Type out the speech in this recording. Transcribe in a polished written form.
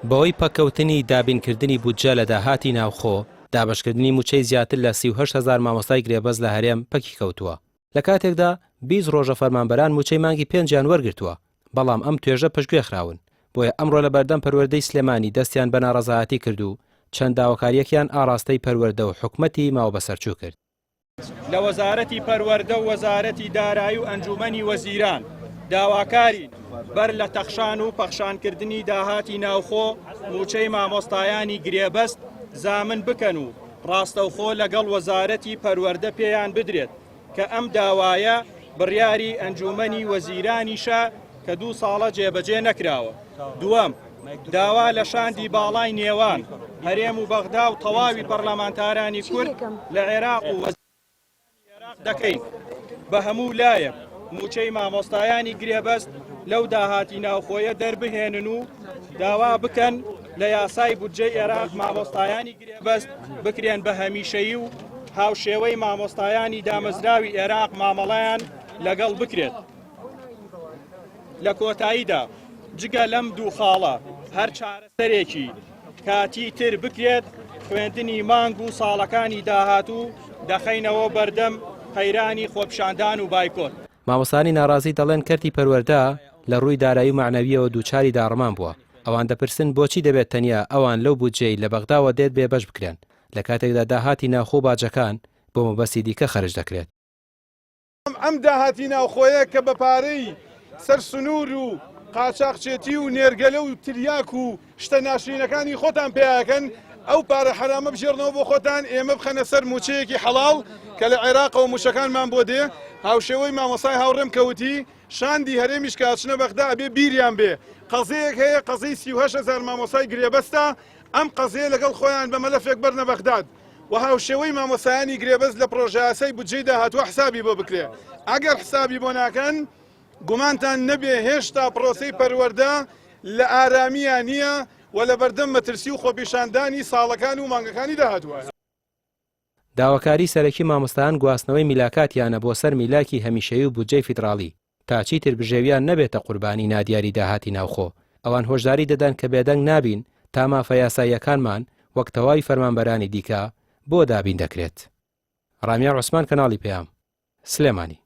بەوەی پەکەوتنی دابینکردنی بودجە لە داهاتی ناوخۆ، دابەشکردنی موچەی زیاتر لە 38,000 مامۆستای گرێبەست لە هەرێم پەکی کەوتووە. لە کاتێکدا 20 ڕۆژە فەرمانبەران موچەی مانگی 5 وەرگرتووە، بەڵام ئەم توێژە پشتگوێ خراون. بۆیە ئەمڕۆ لە بەردەم پەروەردەی سلێمانی دەستیان بە ناڕەزایەتی کرد و چەند داواکاریەکیان ئاڕاستەی پەروەردە و حکومەتی ماوە بەسەرچوو کرد. لە وەزارەتی پەروەردە و وەزارەتی دارایی و ئەنجومەنی وەزیران داواکاری بەر لە تەخشان و پەخشانکردنی داهاتی ناوخۆ موچەی مامۆستایانی گرێبەست زامن بکەن و ڕاستەوخۆ لەگەڵ وەزارەتی پەروەردە پێیان بدرێت کە ئەم داوایە بڕیاری ئەنجومەنی وەزیرانیشە کە 2 ساڵە جێبەجێ نەکراوە. دووەم، داوا لە شاندی باڵای نێوان هەرێم و بەغدا و تەواوی پەرلەمانتارانی کورد لە عێراق و عێراق دەکەین. بە هەموو لایەک موچەی مامۆستایانی گرێبەست لەو داهاتی ناوخۆیە دەربهێنن و داوا بکەن لە یاسای بودجەی عێراق مامۆستایانی گرێبەست بکرێن بە هەمیشەیی و هاوشێوەی مامۆستایانی دامەزراوی عێراق مامەڵەیان لەگەڵ بکرێت. لە کۆتاییدا جگە لەم 2 خاڵە هەر چارەسەرێکی کاتی تر بکرێت، خوێندنی مانگ و ساڵەکانی داهاتوو دەخەینەوە بەردەم قەیرانی خۆپیشاندان و بایکۆت. مامۆستانی ناڕازی دەڵێن کەرتی پەروەردە لە ڕووی دارایی و معنەویەوە دووچاری داڕمان بووە. ئەوان دەپرسن بۆچی دەبێت تەنیا ئەوان لەو بودجەی لە بەغداوە دێت بێبەش بکرێن لە کاتێکدا داهاتی ناوخۆ باجەکان بۆ مەبەستی دیکە خەرج دەکرێت. ئەم داهاتی ناوخۆیە کە بە پارەی سەر سنوور و قاچاقچێتی و نێرگەلە و تریاک و شتە ناشرینەکانی خۆتان پێیاکەن، ئەو پارە حرامە بژێڕنەوە بۆ خۆتان، ئێمە بخەنە سەر موچەیەکی حەڵاڵ کە لە عێراقەوە موشەکانمان بۆ دێ. هاوشێوەی مامۆسای هاوڕێم کەوتی شاندی هەرێمیش کاتچنە بەغدا ئەبێ بیریان بێ. قەزەیەک هەیە، قەزەی 38,000 مامۆسای گرێبەستە، ئەم قەزەیە لەگەڵ خۆیان بە مەلەفێک بەرنە بەغداد و هاوشێوەی مامۆسایانی گرێبەست لە پرۆژەیاسەی بودجەی داهاتووە حسابی بۆ بکرێ. ئەگەر حسابی بۆ ناکەن گومانتان نەبێ هێشتا پرۆسەی پەروەردە لە ئارامیان نییە و لە بەردەم مەترسی و خۆپیشاندانی ساڵەکان و مانگەکانی داهاتووە. داواکاری سەرەکی مامۆستایان گواستنەوەی میلاکاتیانە بۆ سەر میلاکی هەمیشەیی و بودجەی فیدراڵی تا چیتر بژێویان نەبێتە قوربانی نادیاری داهاتی ناوخۆ. ئەوان هۆشداری دەدەن کە بێدەنگ نابین تا مافە یاساییەکانمان وەک تەواوی فەرمانبەرانی دیکە بۆ دابین دەکرێت. ڕامیا عوسمان، کەناڵی پێام، سلێمانی.